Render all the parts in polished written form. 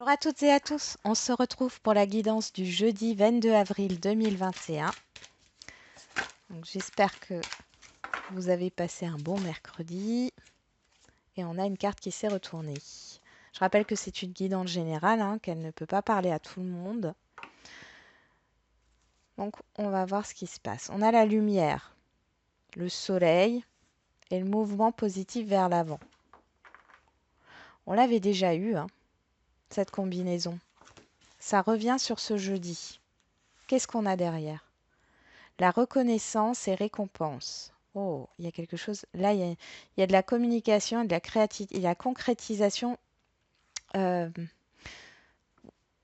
Bonjour à toutes et à tous, on se retrouve pour la guidance du jeudi 22 avril 2021. Donc, j'espère que vous avez passé un bon mercredi et on a une carte qui s'est retournée. Je rappelle que c'est une guidance générale, qu'elle ne peut pas parler à tout le monde. Donc on va voir ce qui se passe. On a la lumière, le soleil et le mouvement positif vers l'avant. On l'avait déjà eu, cette combinaison. Ça revient sur ce jeudi. Qu'est-ce qu'on a derrière? La reconnaissance et récompense. Oh, il y a quelque chose. Là, il y a de la communication, de la créativité, il y a la concrétisation. Euh,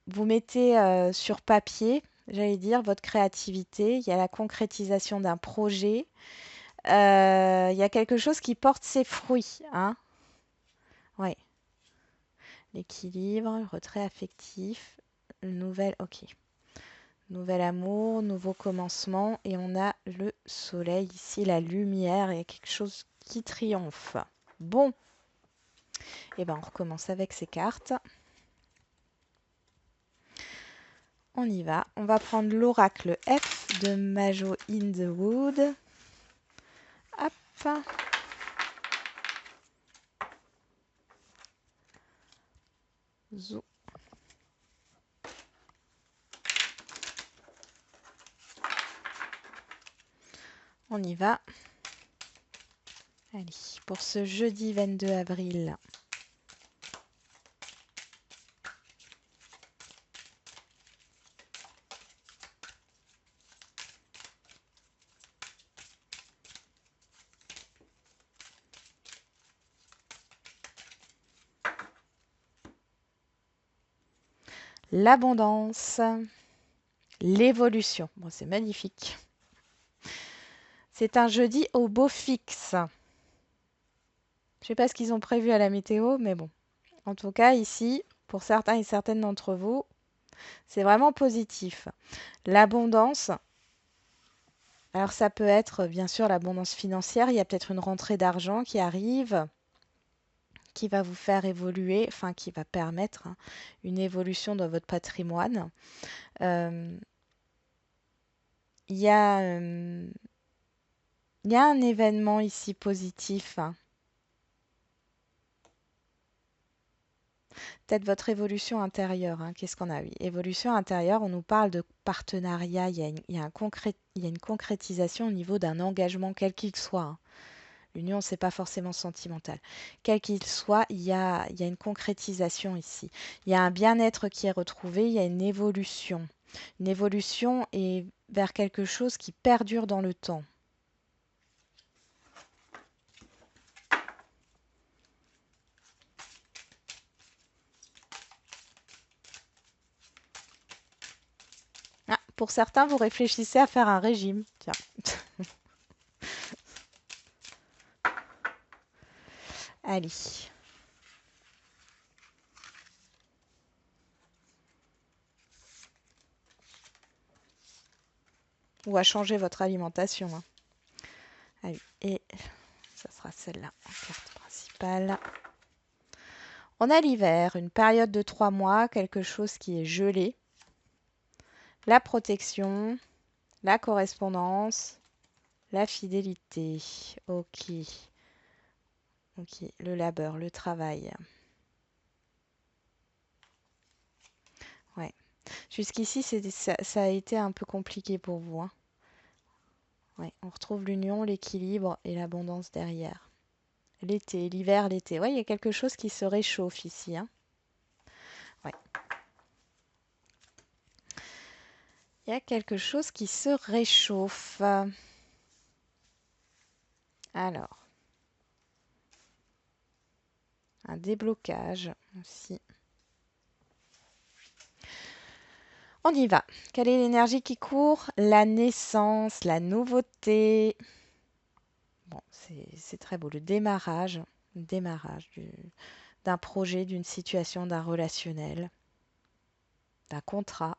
vous mettez sur papier, j'allais dire, votre créativité. Il y a la concrétisation d'un projet. Il y a quelque chose qui porte ses fruits, hein. Ouais. L'équilibre, le retrait affectif, le nouvel. Ok. Nouvel amour, nouveau commencement. Et on a le soleil ici, la lumière. Il y a quelque chose qui triomphe. Bon, et ben on recommence avec ces cartes. On y va. On va prendre l'oracle F de Majo in the Wood. Hop. Zou. On y va. Allez, pour ce jeudi 22 avril. L'abondance, l'évolution. Bon, c'est magnifique. C'est un jeudi au beau fixe. Je sais pas ce qu'ils ont prévu à la météo, mais bon. En tout cas, ici, pour certains et certaines d'entre vous, c'est vraiment positif. L'abondance, alors ça peut être bien sûr l'abondance financière, il y a peut-être une rentrée d'argent qui arrive, qui va vous faire évoluer, enfin qui va permettre une évolution dans votre patrimoine. Euh, Il y a, il y a un événement ici positif. Peut-être votre évolution intérieure. Qu'est-ce qu'on a? Oui, évolution intérieure, on nous parle de partenariat. Il y a une concrétisation au niveau d'un engagement, quel qu'il soit. L'union, c'est pas forcément sentimental. Quel qu'il soit, il y a une concrétisation ici. Il y a un bien-être qui est retrouvé, il y a une évolution. Une évolution et vers quelque chose qui perdure dans le temps. Ah, pour certains, vous réfléchissez à faire un régime. Tiens. Allez. Ou à changer votre alimentation. Allez. Et ça sera celle-là en carte principale. On a l'hiver, une période de 3 mois, quelque chose qui est gelé. La protection, la correspondance, la fidélité. Ok. Ok. Le labeur, le travail. Ouais. Jusqu'ici, ça a été un peu compliqué pour vous. Ouais. On retrouve l'union, l'équilibre et l'abondance derrière. L'été, l'hiver, l'été. Ouais, il y a quelque chose qui se réchauffe ici. Ouais. Il y a quelque chose qui se réchauffe. Alors, un déblocage aussi. On y va. Quelle est l'énergie qui court? La naissance, la nouveauté. Bon, c'est très beau. Le démarrage d'un projet, d'une situation, d'un relationnel, d'un contrat.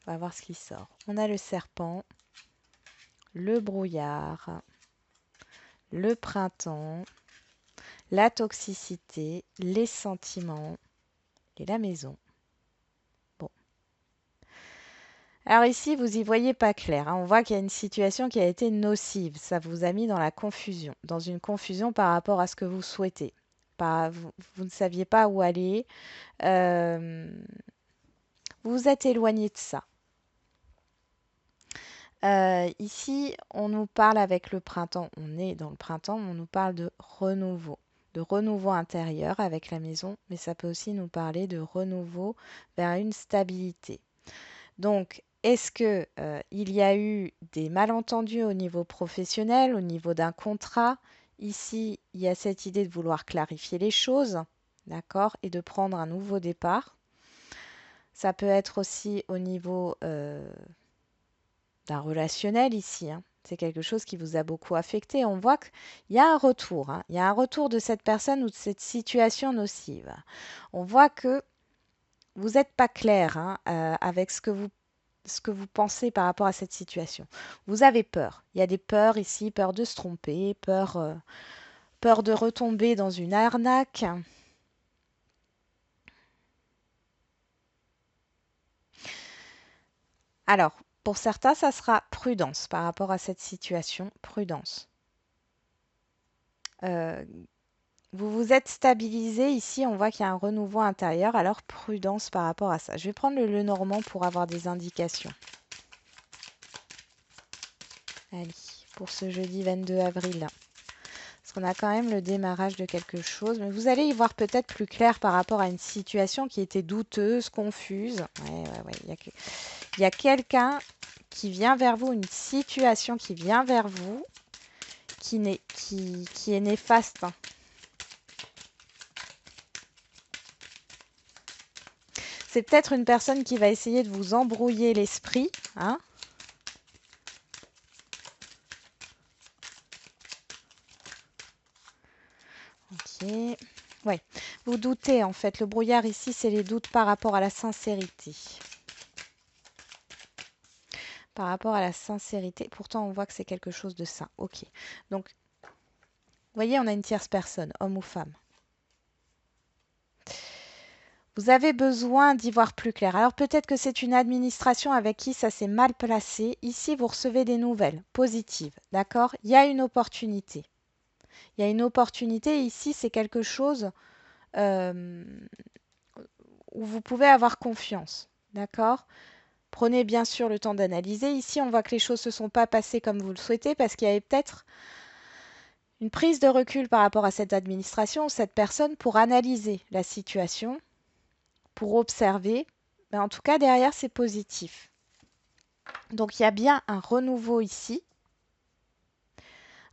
On va voir ce qui sort. On a le serpent, le brouillard, le printemps, la toxicité, les sentiments et la maison. Alors ici, vous y voyez pas clair, hein. On voit qu'il y a une situation qui a été nocive. Ça vous a mis dans la confusion, dans une confusion par rapport à ce que vous souhaitez. Vous ne saviez pas où aller. euh, vous vous êtes éloigné de ça. Ici, on nous parle avec le printemps. On est dans le printemps, on nous parle de renouveau intérieur avec la maison, mais ça peut aussi nous parler de renouveau vers une stabilité. Donc, est-ce que, il y a eu des malentendus au niveau professionnel, au niveau d'un contrat? Ici, il y a cette idée de vouloir clarifier les choses, d'accord, et de prendre un nouveau départ. Ça peut être aussi au niveau d'un relationnel ici, hein. C'est quelque chose qui vous a beaucoup affecté. On voit qu'il y a un retour, hein. Il y a un retour de cette personne ou de cette situation nocive. On voit que vous n'êtes pas clair, hein, avec ce que vous pensez par rapport à cette situation. Vous avez peur. Il y a des peurs ici, peur de se tromper, peur de retomber dans une arnaque. Alors, pour certains, ça sera prudence par rapport à cette situation. Prudence. Euh, vous vous êtes stabilisé ici, on voit qu'il y a un renouveau intérieur, alors prudence par rapport à ça. Je vais prendre le Lenormand pour avoir des indications. Allez, pour ce jeudi 22 avril. Parce qu'on a quand même le démarrage de quelque chose. Mais vous allez y voir peut-être plus clair par rapport à une situation qui était douteuse, confuse. Ouais. Il y a quelqu'un qui vient vers vous, une situation qui vient vers vous, qui est néfaste, hein. C'est peut-être une personne qui va essayer de vous embrouiller l'esprit, hein. Ok. Ouais. Vous doutez en fait. Le brouillard ici, c'est les doutes par rapport à la sincérité. Par rapport à la sincérité. Pourtant, on voit que c'est quelque chose de sain. Ok. Donc, vous voyez, on a une tierce personne, homme ou femme. Vous avez besoin d'y voir plus clair. Alors peut-être que c'est une administration avec qui ça s'est mal placé. Ici, vous recevez des nouvelles positives. D'accord? Il y a une opportunité. Il y a une opportunité. Ici, c'est quelque chose euh, où vous pouvez avoir confiance. D'accord? Prenez bien sûr le temps d'analyser. Ici, on voit que les choses ne se sont pas passées comme vous le souhaitez parce qu'il y avait peut-être une prise de recul par rapport à cette administration ou cette personne pour analyser la situation, pour observer. Mais en tout cas, derrière, c'est positif. Donc, il y a bien un renouveau ici,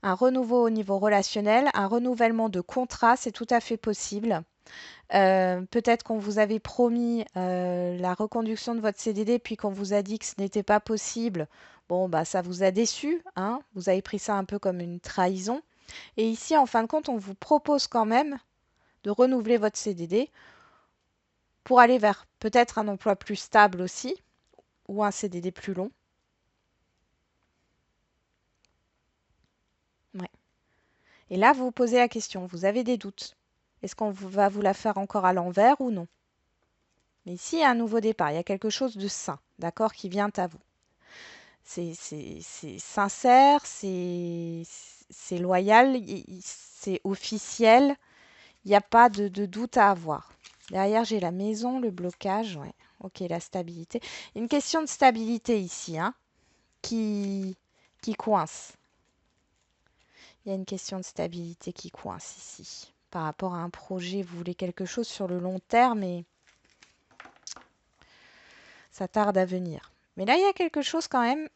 un renouveau au niveau relationnel, un renouvellement de contrat, c'est tout à fait possible. Peut-être qu'on vous avait promis la reconduction de votre CDD, puis qu'on vous a dit que ce n'était pas possible. Bon, bah, ça vous a déçu, hein. Vous avez pris ça un peu comme une trahison. Et ici, en fin de compte, on vous propose quand même de renouveler votre CDD pour aller vers peut-être un emploi plus stable aussi, ou un CDD plus long. Ouais. Et là, vous vous posez la question, vous avez des doutes. Est-ce qu'on va vous la faire encore à l'envers ou non? Mais ici, il y a un nouveau départ, il y a quelque chose de sain, d'accord, qui vient à vous. C'est sincère, c'est loyal, c'est officiel, il n'y a pas de doute à avoir. Derrière, j'ai la maison, le blocage, ouais. Ok, la stabilité. Une question de stabilité ici, hein, qui coince. Il y a une question de stabilité qui coince ici. Par rapport à un projet, vous voulez quelque chose sur le long terme et ça tarde à venir. Mais là, il y a quelque chose quand même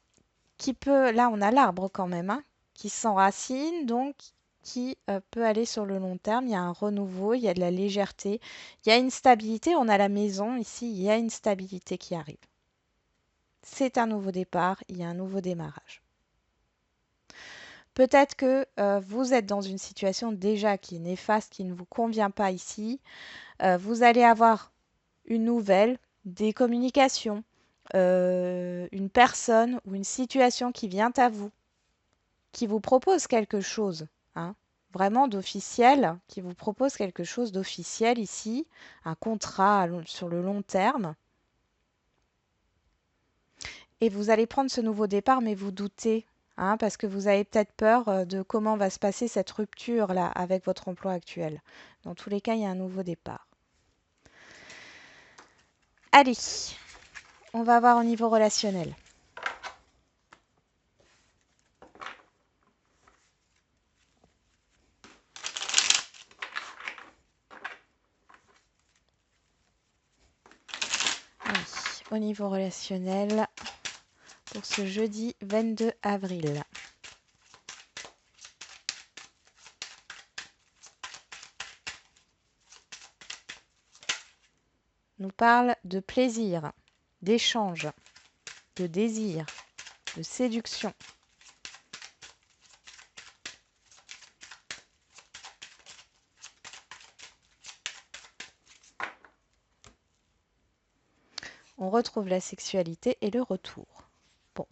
qui peut... Là, on a l'arbre quand même, hein, qui s'enracine, donc qui peut aller sur le long terme. Il y a un renouveau, il y a de la légèreté, il y a une stabilité. On a la maison ici, il y a une stabilité qui arrive. C'est un nouveau départ, il y a un nouveau démarrage. Peut-être que vous êtes dans une situation déjà qui est néfaste, qui ne vous convient pas ici. Vous allez avoir une nouvelle, des communications, une personne ou une situation qui vient à vous, qui vous propose quelque chose, hein, vraiment d'officiel, qui vous propose quelque chose d'officiel ici, un contrat sur le long terme. Et vous allez prendre ce nouveau départ, mais vous doutez, hein, parce que vous avez peut-être peur de comment va se passer cette rupture-là avec votre emploi actuel. Dans tous les cas, il y a un nouveau départ. Allez, on va voir au niveau relationnel. Allez, au niveau relationnel, pour ce jeudi 22 avril. Nous parle de plaisir, d'échange, de désir, de séduction. On retrouve la sexualité et le retour. Bon,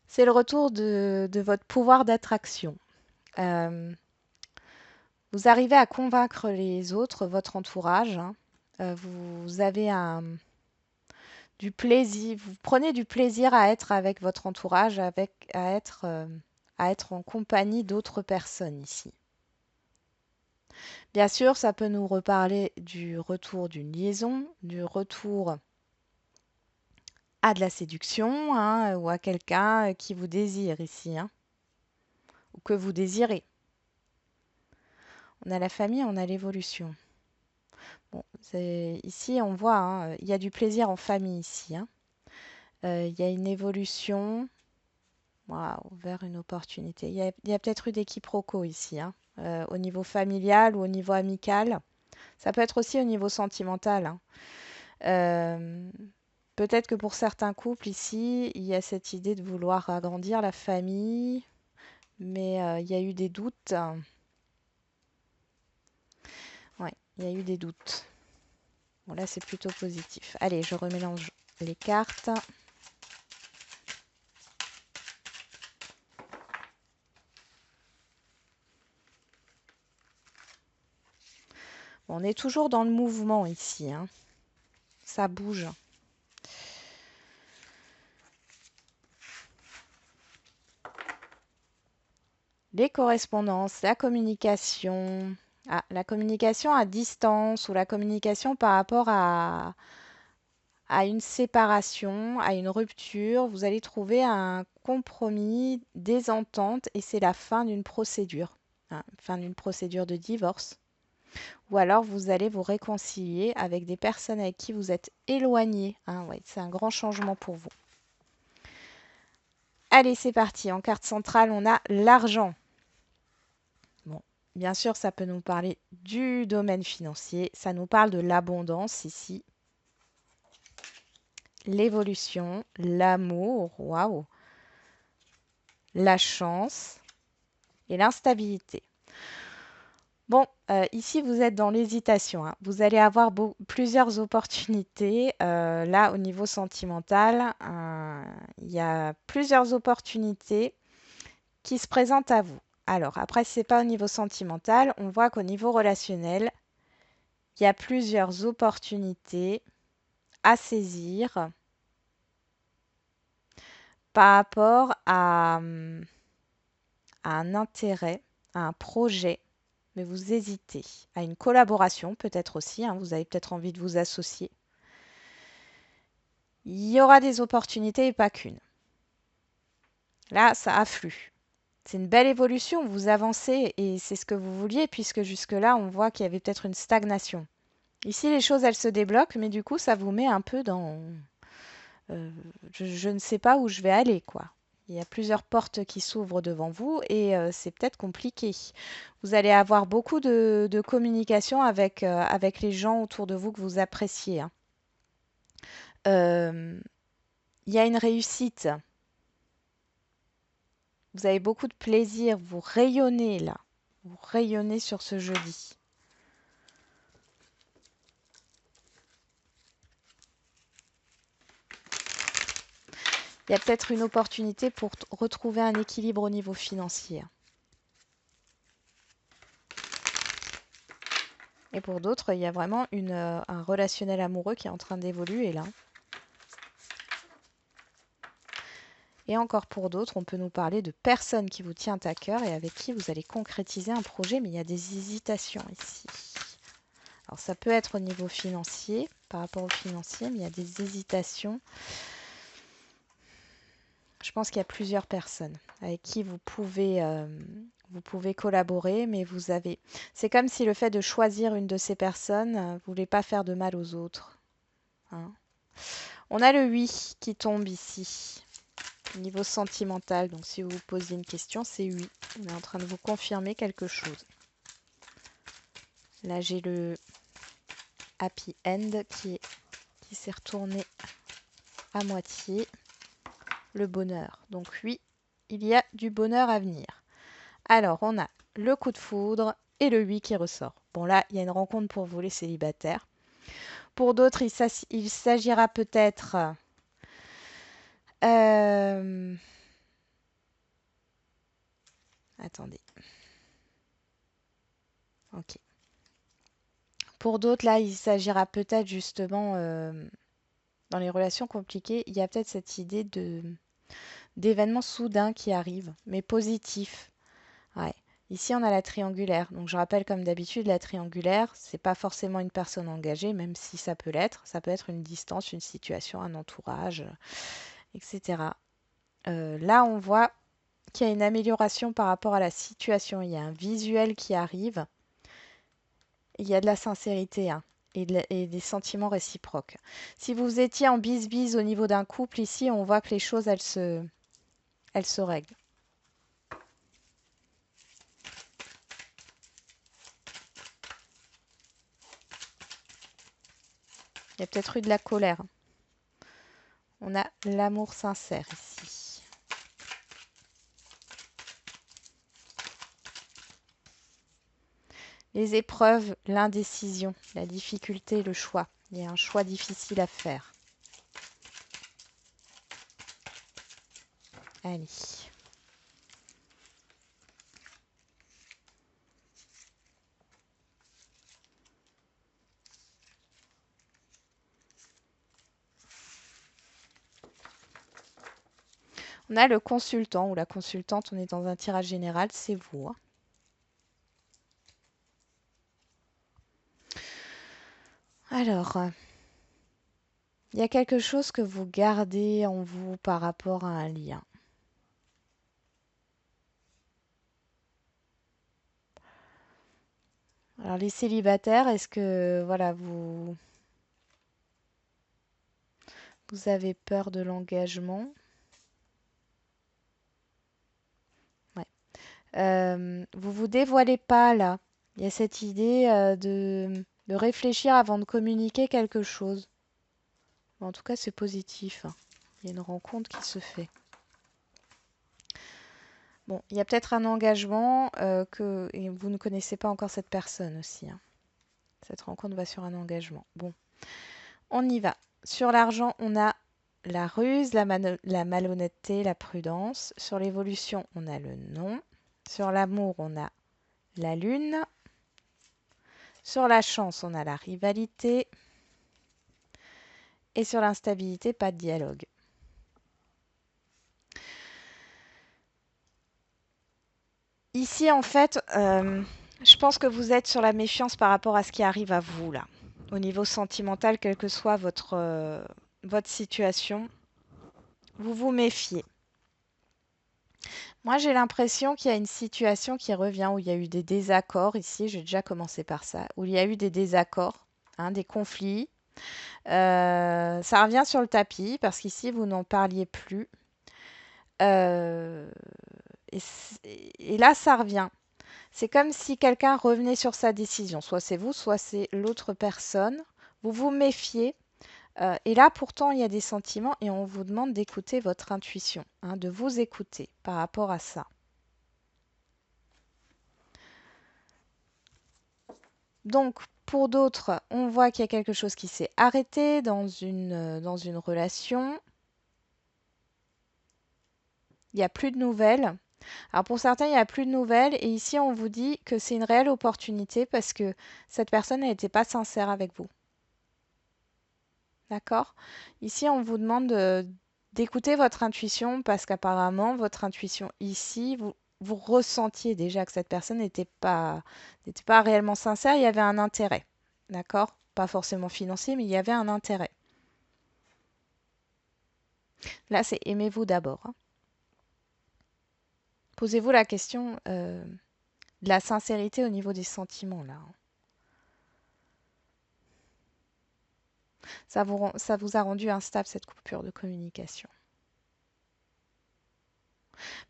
c'est le retour de votre pouvoir d'attraction. Vous arrivez à convaincre les autres, votre entourage, hein. Vous avez du plaisir, vous prenez du plaisir à être avec votre entourage, à être en compagnie d'autres personnes ici. Bien sûr, ça peut nous reparler du retour d'une liaison, du retour à de la séduction, hein, ou à quelqu'un qui vous désire ici, hein, ou que vous désirez. On a la famille, on a l'évolution. Bon, ici, on voit, hein, il y a du plaisir en famille ici, hein. Il y a une évolution, waouh, vers une opportunité. Il y a peut-être eu des quiproquos ici, hein, au niveau familial ou au niveau amical. Ça peut être aussi au niveau sentimental, hein. Euh, Peut-être que pour certains couples ici, il y a cette idée de vouloir agrandir la famille, mais il y a eu des doutes. Ouais, il y a eu des doutes. Bon, là, c'est plutôt positif. Allez, je remélange les cartes. Bon, on est toujours dans le mouvement ici, hein. Ça bouge. Les correspondances, la communication. Ah, la communication à distance ou la communication par rapport à une séparation, à une rupture. Vous allez trouver un compromis, des ententes et c'est la fin d'une procédure, hein, fin d'une procédure de divorce. Ou alors vous allez vous réconcilier avec des personnes avec qui vous êtes éloigné, hein, ouais, c'est un grand changement pour vous. Allez, c'est parti. En carte centrale, on a l'argent. Bon, bien sûr, ça peut nous parler du domaine financier. Ça nous parle de l'abondance ici. L'évolution, l'amour, waouh, la chance et l'instabilité. Bon, ici vous êtes dans l'hésitation, hein. Vous allez avoir plusieurs opportunités. Là, au niveau sentimental, il y a plusieurs opportunités qui se présentent à vous. Alors, après, si ce n'est pas au niveau sentimental, on voit qu'au niveau relationnel, il y a plusieurs opportunités à saisir par rapport à un intérêt, à un projet, mais vous hésitez, à une collaboration peut-être aussi, hein, vous avez peut-être envie de vous associer. Il y aura des opportunités et pas qu'une. Là, ça afflue. C'est une belle évolution, vous avancez et c'est ce que vous vouliez puisque jusque-là, on voit qu'il y avait peut-être une stagnation. Ici, les choses, elles se débloquent, mais du coup, ça vous met un peu dans... je ne sais pas où je vais aller, quoi. Il y a plusieurs portes qui s'ouvrent devant vous et c'est peut-être compliqué. Vous allez avoir beaucoup de communication avec les gens autour de vous que vous appréciez, hein. Euh, Il y a une réussite. Vous avez beaucoup de plaisir. Vous rayonnez là. Vous rayonnez sur ce jeudi. Il y a peut-être une opportunité pour retrouver un équilibre au niveau financier. Et pour d'autres, il y a vraiment un relationnel amoureux qui est en train d'évoluer là. Et encore pour d'autres, on peut nous parler de personnes qui vous tiennent à cœur et avec qui vous allez concrétiser un projet, mais il y a des hésitations ici. Alors ça peut être au niveau financier, par rapport au financier, mais il y a des hésitations. Je pense qu'il y a plusieurs personnes avec qui vous pouvez collaborer, mais vous avez... C'est comme si le fait de choisir une de ces personnes, vous ne voulez pas faire de mal aux autres. Hein. On a le 8 qui tombe ici, au niveau sentimental. Donc si vous vous posez une question, c'est 8. On est en train de vous confirmer quelque chose. Là, j'ai le happy end qui s'est retourné à moitié. Le bonheur. Donc oui, il y a du bonheur à venir. Alors, on a le coup de foudre et le 8 qui ressort. Bon, là, il y a une rencontre pour vous les célibataires. Pour d'autres, il s'agira peut-être... Attendez. Ok. Pour d'autres, là, il s'agira peut-être justement, dans les relations compliquées, il y a peut-être cette idée d'événements soudains qui arrivent, mais positifs. Ouais. Ici, on a la triangulaire. Donc, je rappelle comme d'habitude, la triangulaire, c'est pas forcément une personne engagée, même si ça peut l'être. Ça peut être une distance, une situation, un entourage, etc. Là, on voit qu'il y a une amélioration par rapport à la situation. Il y a un visuel qui arrive. Il y a de la sincérité, hein, et des sentiments réciproques. Si vous étiez en bise-bise au niveau d'un couple, ici, on voit que les choses, elles se règlent. Il y a peut-être eu de la colère. On a l'amour sincère ici. Les épreuves, l'indécision, la difficulté, le choix. Il y a un choix difficile à faire. Allez. On a le consultant ou la consultante, on est dans un tirage général, c'est vous. Hein. Alors, il y a quelque chose que vous gardez en vous par rapport à un lien. Alors les célibataires, est-ce que voilà, vous avez peur de l'engagement? Ouais. Vous vous dévoilez pas là. Il y a cette idée de réfléchir avant de communiquer quelque chose. En tout cas, c'est positif. Hein. Il y a une rencontre qui se fait. Bon, il y a peut-être un engagement et vous ne connaissez pas encore cette personne aussi. Hein. Cette rencontre va sur un engagement. Bon, on y va. Sur l'argent, on a la ruse, la malhonnêteté, la prudence. Sur l'évolution, on a le non. Sur l'amour, on a la lune. Sur la chance, on a la rivalité. Et sur l'instabilité, pas de dialogue. Ici, en fait, je pense que vous êtes sur la méfiance par rapport à ce qui arrive à vous, là. Au niveau sentimental, quelle que soit votre situation, vous vous méfiez. Moi, j'ai l'impression qu'il y a une situation qui revient où il y a eu des désaccords. Ici, j'ai déjà commencé par ça. Où il y a eu des désaccords, hein, des conflits. Ça revient sur le tapis parce qu'ici, vous n'en parliez plus. Euh, et là, ça revient. C'est comme si quelqu'un revenait sur sa décision. Soit c'est vous, soit c'est l'autre personne. Vous vous méfiez. Et là, pourtant, il y a des sentiments et on vous demande d'écouter votre intuition, hein, de vous écouter par rapport à ça. Donc, pour d'autres, on voit qu'il y a quelque chose qui s'est arrêté dans une relation. Il n'y a plus de nouvelles. Alors pour certains, il n'y a plus de nouvelles. Et ici, on vous dit que c'est une réelle opportunité parce que cette personne n'était pas sincère avec vous. D'accord? Ici, on vous demande d'écouter votre intuition parce qu'apparemment, votre intuition ici, vous ressentiez déjà que cette personne n'était pas réellement sincère, il y avait un intérêt. D'accord? Pas forcément financier, mais il y avait un intérêt. Là, c'est aimez-vous d'abord, hein. Posez-vous la question de la sincérité au niveau des sentiments, là, hein. Ça vous a rendu instable, cette coupure de communication.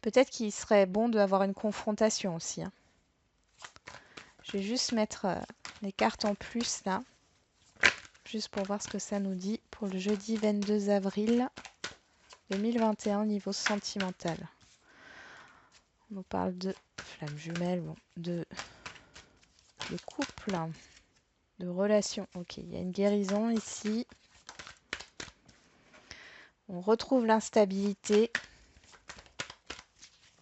Peut-être qu'il serait bon d'avoir une confrontation aussi, hein. Je vais juste mettre les cartes en plus, là, juste pour voir ce que ça nous dit pour le jeudi 22 avril 2021 au niveau sentimental. On nous parle de flamme jumelle, bon, de couple, de relation. Ok, il y a une guérison ici. On retrouve l'instabilité.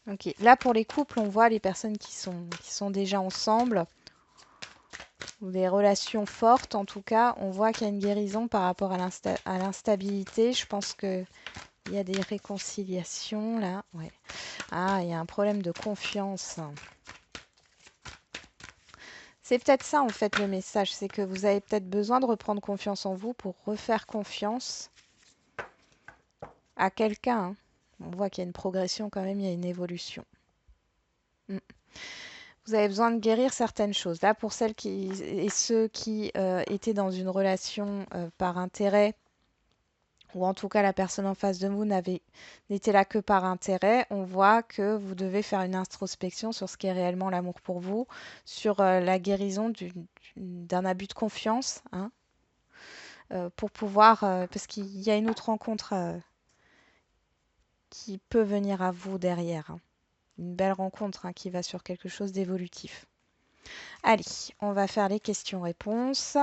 Ok, là pour les couples, on voit les personnes qui sont déjà ensemble, ou des relations fortes en tout cas. On voit qu'il y a une guérison par rapport à l'instabilité. Je pense qu'il y a des réconciliations là. Ouais. Ah, il y a un problème de confiance. C'est peut-être ça en fait le message, c'est que vous avez peut-être besoin de reprendre confiance en vous pour refaire confiance à quelqu'un, hein. On voit qu'il y a une progression quand même, il y a une évolution. Vous avez besoin de guérir certaines choses. Là, pour celles et ceux qui étaient dans une relation par intérêt, ou en tout cas la personne en face de vous n'était là que par intérêt, on voit que vous devez faire une introspection sur ce qu'est réellement l'amour pour vous, sur la guérison d'un abus de confiance, hein, pour pouvoir, parce qu'il y a une autre rencontre qui peut venir à vous derrière, hein. Une belle rencontre, hein, qui va sur quelque chose d'évolutif. Allez, on va faire les questions-réponses.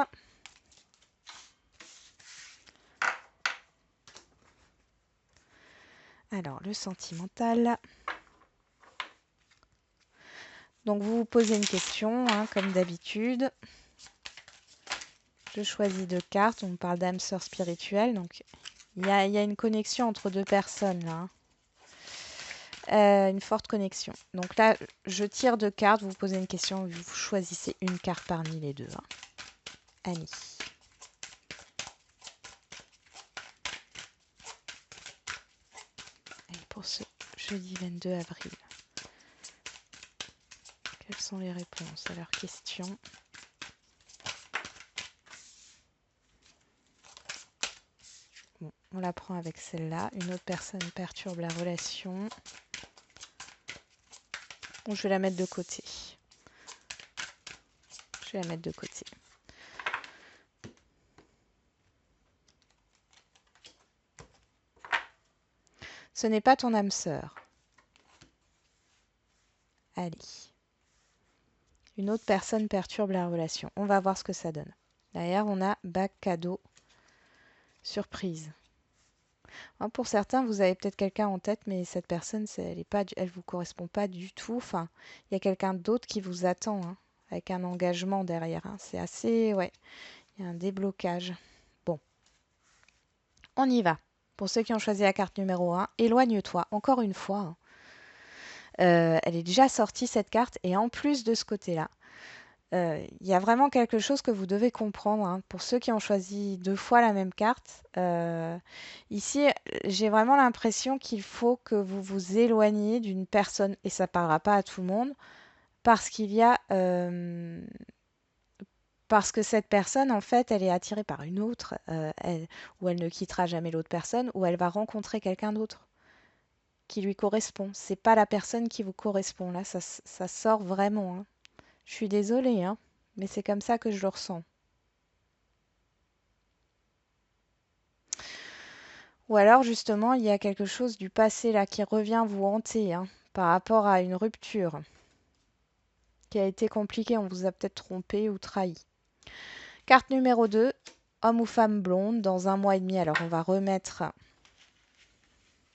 Alors, le sentimental. Donc, vous vous posez une question, hein, comme d'habitude. Je choisis deux cartes. On me parle d'âme sœur spirituelle. Donc, il y a une connexion entre deux personnes, là, hein. Une forte connexion. Donc là, je tire deux cartes. Vous vous posez une question. Vous choisissez une carte parmi les deux, hein. Annie. Et pour ce jeudi 22 avril, quelles sont les réponses à leurs questions? Bon, on la prend avec celle-là. Une autre personne perturbe la relation. Bon, je vais la mettre de côté. Je vais la mettre de côté. Ce n'est pas ton âme sœur. Allez. Une autre personne perturbe la relation. On va voir ce que ça donne. Derrière, on a bac cadeau surprise. Pour certains, vous avez peut-être quelqu'un en tête, mais cette personne, elle vous correspond pas du tout. Enfin, il y a quelqu'un d'autre qui vous attend, hein, avec un engagement derrière, hein. C'est assez, ouais, il y a un déblocage. Bon, on y va. Pour ceux qui ont choisi la carte numéro 1, éloigne-toi. Encore une fois, hein. Elle est déjà sortie cette carte, et en plus de ce côté-là, il y a vraiment quelque chose que vous devez comprendre, hein. Pour ceux qui ont choisi deux fois la même carte, ici, j'ai vraiment l'impression qu'il faut que vous vous éloigniez d'une personne, et ça ne parlera pas à tout le monde, parce parce que cette personne, en fait, elle est attirée par une autre, ou elle ne quittera jamais l'autre personne, ou elle va rencontrer quelqu'un d'autre qui lui correspond. C'est pas la personne qui vous correspond. Là, ça sort vraiment, hein. Je suis désolée, hein, mais c'est comme ça que je le ressens. Ou alors, justement, il y a quelque chose du passé là qui revient vous hanter, hein, par rapport à une rupture qui a été compliquée. On vous a peut-être trompé ou trahi. Carte numéro 2, homme ou femme blonde dans 1 mois et demi. Alors, on va remettre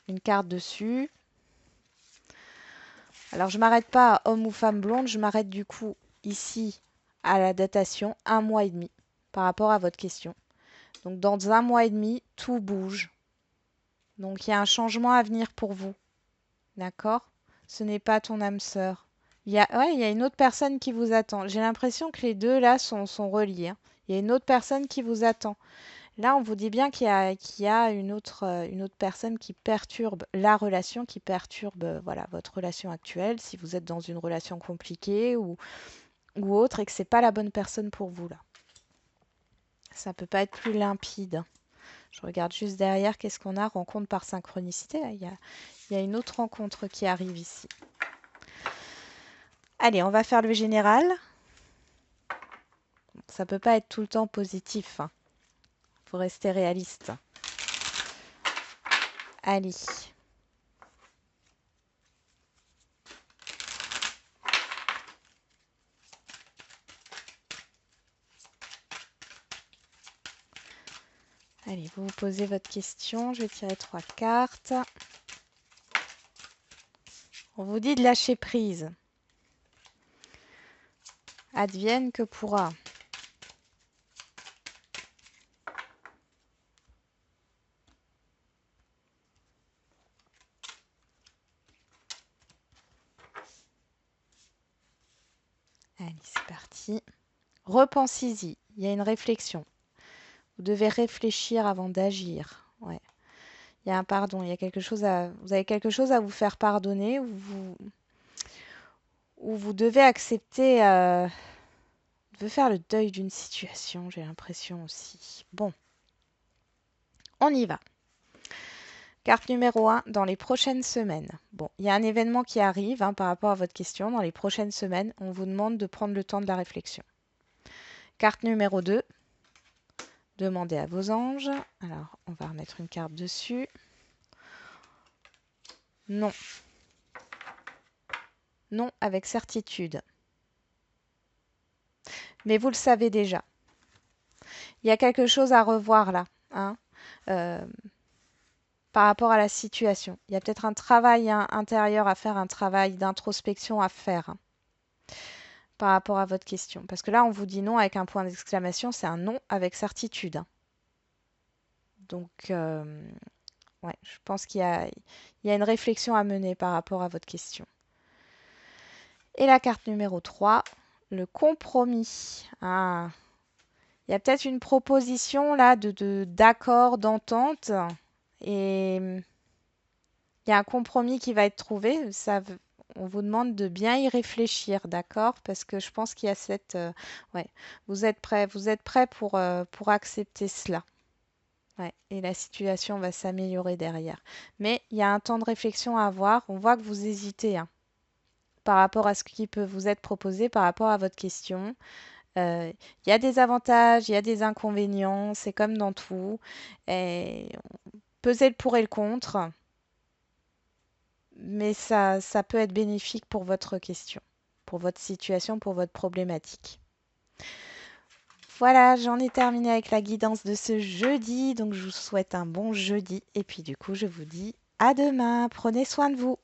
une carte dessus. Alors, je ne m'arrête pas à homme ou femme blonde, je m'arrête du coup ici à la datation 1 mois et demi par rapport à votre question. Donc, dans 1 mois et demi, tout bouge. Donc il y a un changement à venir pour vous. D'accord? Ce n'est pas ton âme sœur. Ouais, il y a une autre personne qui vous attend. J'ai l'impression que les deux là sont reliés, hein. Il y a une autre personne qui vous attend. Là, on vous dit bien qu'il y a une autre personne qui perturbe la relation, qui perturbe voilà, votre relation actuelle, si vous êtes dans une relation compliquée ou autre, et que c'est pas la bonne personne pour vous là. Ça peut pas être plus limpide. Je regarde juste derrière, qu'est-ce qu'on a? Rencontre par synchronicité. Il y a une autre rencontre qui arrive ici. Allez, on va faire le général. Ça peut pas être tout le temps positif, hein. Faut rester réaliste. Allez. Allez, vous posez votre question. Je vais tirer 3 cartes. On vous dit de lâcher prise. Advienne que pourra. Allez, c'est parti. Repensez-y. Il y a une réflexion. Vous devez réfléchir avant d'agir. Ouais. Il y a un pardon. Il y a quelque chose vous avez quelque chose à vous faire pardonner ou vous devez accepter. Vous devez faire le deuil d'une situation. J'ai l'impression aussi. Bon, on y va. Carte numéro 1, dans les prochaines semaines. Bon, il y a un événement qui arrive hein, par rapport à votre question. Dans les prochaines semaines, on vous demande de prendre le temps de la réflexion. Carte numéro 2, demandez à vos anges. Alors, on va remettre une carte dessus. Non. Non avec certitude. Mais vous le savez déjà. Il y a quelque chose à revoir là. Hein, par rapport à la situation. Il y a peut-être un travail intérieur à faire, un travail d'introspection à faire hein, par rapport à votre question. Parce que là, on vous dit non avec un point d'exclamation, c'est un non avec certitude. Hein. Donc, ouais, je pense qu'il y a une réflexion à mener par rapport à votre question. Et la carte numéro 3, le compromis. Ah, il y a peut-être une proposition là d'accord, d'entente. Et il y a un compromis qui va être trouvé. On vous demande de bien y réfléchir, d'accord? Parce que je pense qu'il y a cette... ouais, vous êtes prêt pour accepter cela. Ouais, et la situation va s'améliorer derrière. Mais il y a un temps de réflexion à avoir. On voit que vous hésitez hein, par rapport à ce qui peut vous être proposé, par rapport à votre question. Il y a des avantages, il y a des inconvénients, c'est comme dans tout. Et pesez le pour et le contre. Mais ça peut être bénéfique pour votre question, pour votre situation, pour votre problématique. Voilà, j'en ai terminé avec la guidance de ce jeudi. Donc, je vous souhaite un bon jeudi. Et puis, du coup, je vous dis à demain. Prenez soin de vous.